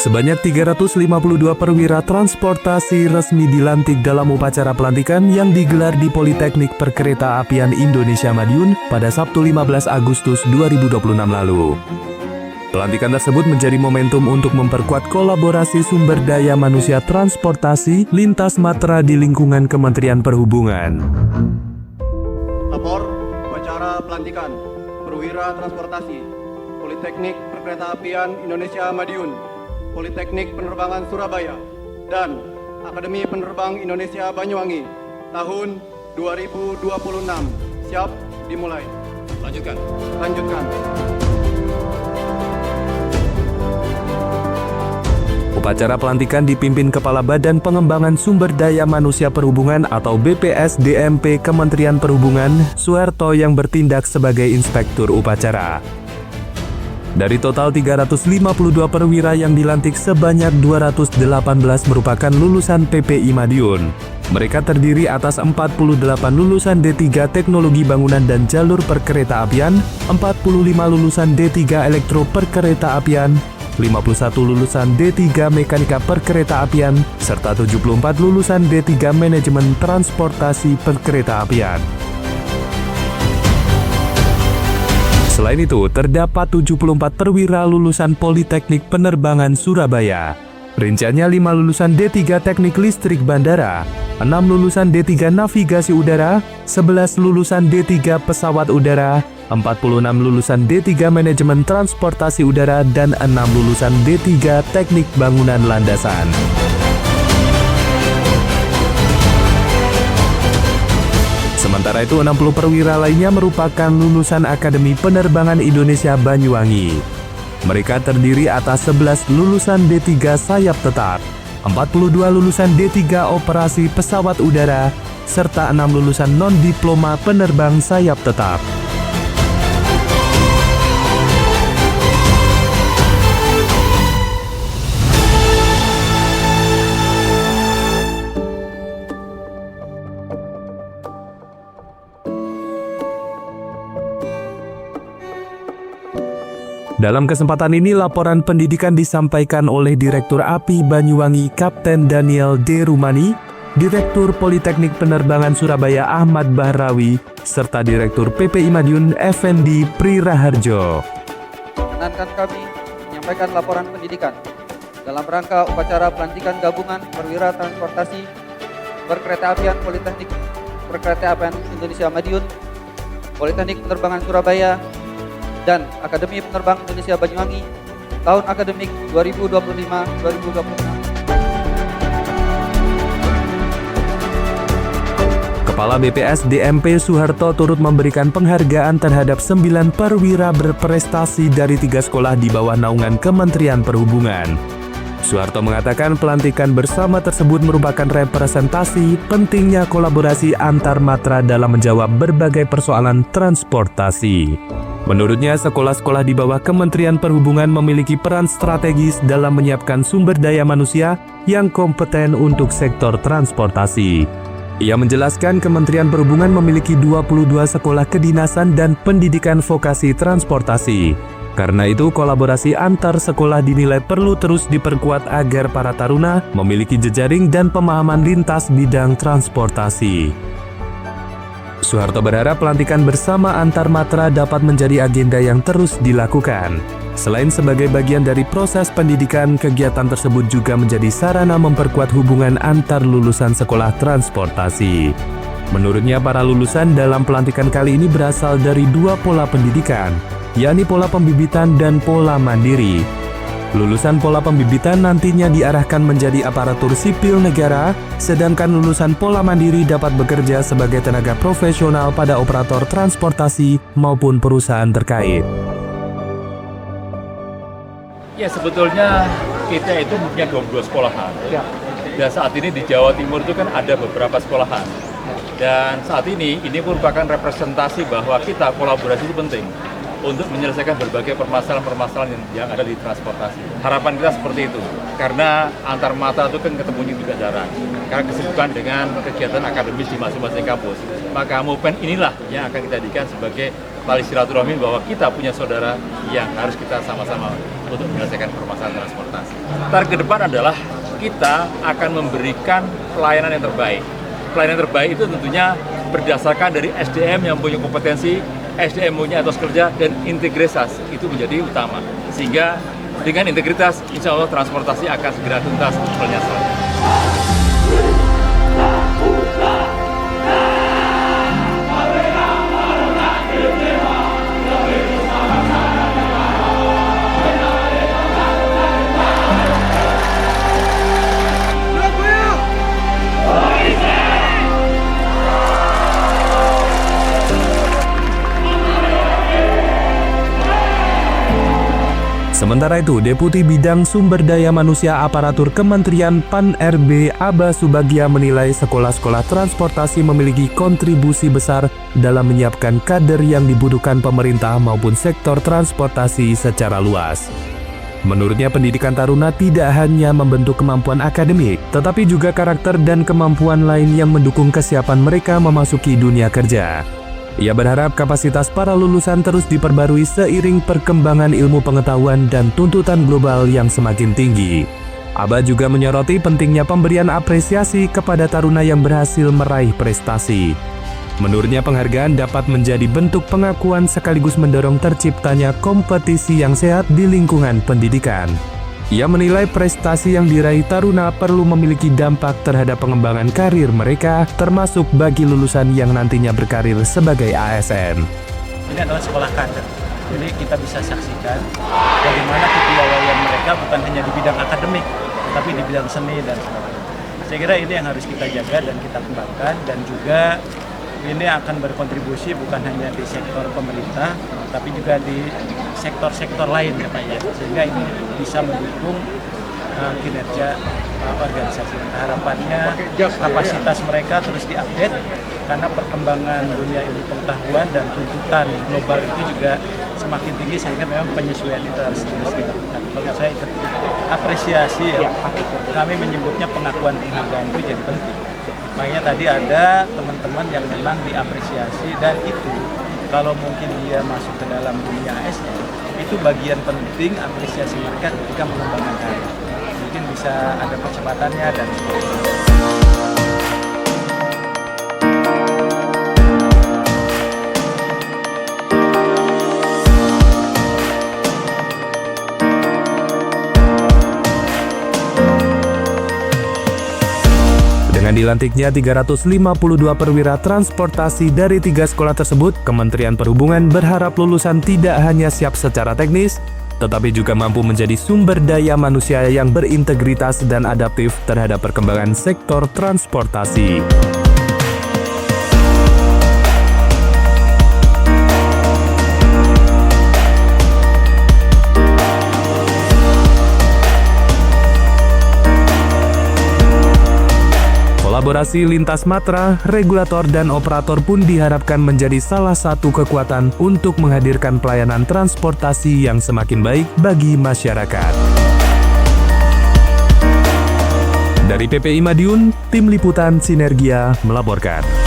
Sebanyak 352 perwira transportasi resmi dilantik dalam upacara pelantikan yang digelar di Politeknik Perkeretaapian Indonesia Madiun pada Sabtu 15 Agustus 2026 lalu. Pelantikan tersebut menjadi momentum untuk memperkuat kolaborasi sumber daya manusia transportasi lintas matra di lingkungan Kementerian Perhubungan. Lapor upacara pelantikan perwira transportasi Politeknik Perkeretaapian Indonesia Madiun, Politeknik Penerbangan Surabaya, dan Akademi Penerbang Indonesia Banyuwangi tahun 2026. Siap dimulai. Lanjutkan. Upacara pelantikan dipimpin Kepala Badan Pengembangan Sumber Daya Manusia Perhubungan atau BPSDMP Kementerian Perhubungan, Suharto, yang bertindak sebagai inspektur upacara. Dari total 352 perwira yang dilantik, sebanyak 218 merupakan lulusan PPI Madiun. Mereka terdiri atas 48 lulusan D3 Teknologi Bangunan dan Jalur Perkeretaapian, 45 lulusan D3 Elektro Perkeretaapian, 51 lulusan D3 Mekanika Perkeretaapian, serta 74 lulusan D3 Manajemen Transportasi Perkeretaapian. Selain itu, terdapat 74 perwira lulusan Politeknik Penerbangan Surabaya. Rinciannya 5 lulusan D3 Teknik Listrik Bandara, 6 lulusan D3 Navigasi Udara, 11 lulusan D3 Pesawat Udara, 46 lulusan D3 Manajemen Transportasi Udara, dan 6 lulusan D3 Teknik Bangunan Landasan. Sementara itu, 60 perwira lainnya merupakan lulusan Akademi Penerbangan Indonesia Banyuwangi. Mereka terdiri atas 11 lulusan D3 Sayap Tetap, 42 lulusan D3 Operasi Pesawat Udara, serta 6 lulusan non-diploma penerbang sayap tetap. Dalam kesempatan ini, laporan pendidikan disampaikan oleh Direktur API Banyuwangi Kapten Daniel D. Rumani, Direktur Politeknik Penerbangan Surabaya Ahmad Bahrawi, serta Direktur PPI Madiun Effendi Priraharjo. Perkenankan kami menyampaikan laporan pendidikan dalam rangka upacara pelantikan gabungan perwira transportasi Perkeretaapian Politeknik Perkeretaapian Indonesia Madiun, Politeknik Penerbangan Surabaya, dan Akademi Penerbang Indonesia Banyuwangi tahun akademik 2025-2026. Kepala BPSDMP Suharto turut memberikan penghargaan terhadap 9 perwira berprestasi dari 3 sekolah di bawah naungan Kementerian Perhubungan. Suharto mengatakan pelantikan bersama tersebut merupakan representasi pentingnya kolaborasi antar matra dalam menjawab berbagai persoalan transportasi. Menurutnya, sekolah-sekolah di bawah Kementerian Perhubungan memiliki peran strategis dalam menyiapkan sumber daya manusia yang kompeten untuk sektor transportasi. Ia menjelaskan Kementerian Perhubungan memiliki 22 sekolah kedinasan dan pendidikan vokasi transportasi. Karena itu, kolaborasi antar sekolah dinilai perlu terus diperkuat agar para taruna memiliki jejaring dan pemahaman lintas bidang transportasi. Suharto berharap pelantikan bersama antar matra dapat menjadi agenda yang terus dilakukan. Selain sebagai bagian dari proses pendidikan, kegiatan tersebut juga menjadi sarana memperkuat hubungan antar lulusan sekolah transportasi. Menurutnya, para lulusan dalam pelantikan kali ini berasal dari 2 pola pendidikan, yakni pola pembibitan dan pola mandiri. Lulusan pola pembibitan nantinya diarahkan menjadi aparatur sipil negara, sedangkan lulusan pola mandiri dapat bekerja sebagai tenaga profesional pada operator transportasi maupun perusahaan terkait. Ya, sebetulnya kita itu punya 22 sekolahan. Dan saat ini di Jawa Timur itu kan ada beberapa sekolahan. Dan saat ini merupakan representasi bahwa kita kolaborasi itu penting untuk menyelesaikan berbagai permasalahan-permasalahan yang ada di transportasi. Harapan kita seperti itu, karena antar mata itu kan ketemunya juga jarang, karena kesibukan dengan kegiatan akademis di masing-masing kampus. Maka momen inilah yang akan kita jadikan sebagai tali silaturahmi bahwa kita punya saudara yang harus kita sama-sama untuk menyelesaikan permasalahan transportasi. Target ke depan adalah kita akan memberikan pelayanan yang terbaik. Pelayanan terbaik itu tentunya berdasarkan dari SDM yang punya kompetensi, SDM punya etos kerja, dan integritas itu menjadi utama. Sehingga dengan integritas, insya Allah transportasi akan segera tuntas penyelesaian. Sementara itu, Deputi Bidang Sumber Daya Manusia Aparatur Kementerian Pan-RB Aba Subagya menilai sekolah-sekolah transportasi memiliki kontribusi besar dalam menyiapkan kader yang dibutuhkan pemerintah maupun sektor transportasi secara luas. Menurutnya, pendidikan taruna tidak hanya membentuk kemampuan akademik, tetapi juga karakter dan kemampuan lain yang mendukung kesiapan mereka memasuki dunia kerja. Ia berharap kapasitas para lulusan terus diperbarui seiring perkembangan ilmu pengetahuan dan tuntutan global yang semakin tinggi. Aba juga menyoroti pentingnya pemberian apresiasi kepada taruna yang berhasil meraih prestasi. Menurutnya, penghargaan dapat menjadi bentuk pengakuan sekaligus mendorong terciptanya kompetisi yang sehat di lingkungan pendidikan. Ia menilai prestasi yang diraih taruna perlu memiliki dampak terhadap pengembangan karir mereka, termasuk bagi lulusan yang nantinya berkarir sebagai ASN. Ini adalah sekolah kader, jadi kita bisa saksikan bagaimana kepiawaian mereka bukan hanya di bidang akademik, tapi di bidang seni dan sebagainya. Saya kira ini yang harus kita jaga dan kita kembangkan, dan juga ini akan berkontribusi bukan hanya di sektor pemerintah, tapi juga di sektor-sektor lain ya Pak ya, sehingga ini bisa mendukung kinerja organisasi. Harapannya kapasitas mereka terus diupdate karena perkembangan dunia ilmu pengetahuan dan tuntutan global itu juga semakin tinggi, sehingga memang penyesuaian itu harus terus dilakukan. Kalau saya itu apresiasi ya, kami menyebutnya penghargaan itu jadi penting. Makanya tadi ada teman-teman yang memang diapresiasi, dan itu kalau mungkin dia masuk ke dalam dunia ASN, itu bagian penting apresiasi mereka ketika mengembangkan karir. Mungkin bisa ada percepatannya dan sebagainya. Dengan dilantiknya 352 perwira transportasi dari 3 sekolah tersebut, Kementerian Perhubungan berharap lulusan tidak hanya siap secara teknis, tetapi juga mampu menjadi sumber daya manusia yang berintegritas dan adaptif terhadap perkembangan sektor transportasi. Kolaborasi lintas matra, regulator, dan operator pun diharapkan menjadi salah satu kekuatan untuk menghadirkan pelayanan transportasi yang semakin baik bagi masyarakat. Dari PPI Madiun, Tim Liputan Sinergia melaporkan.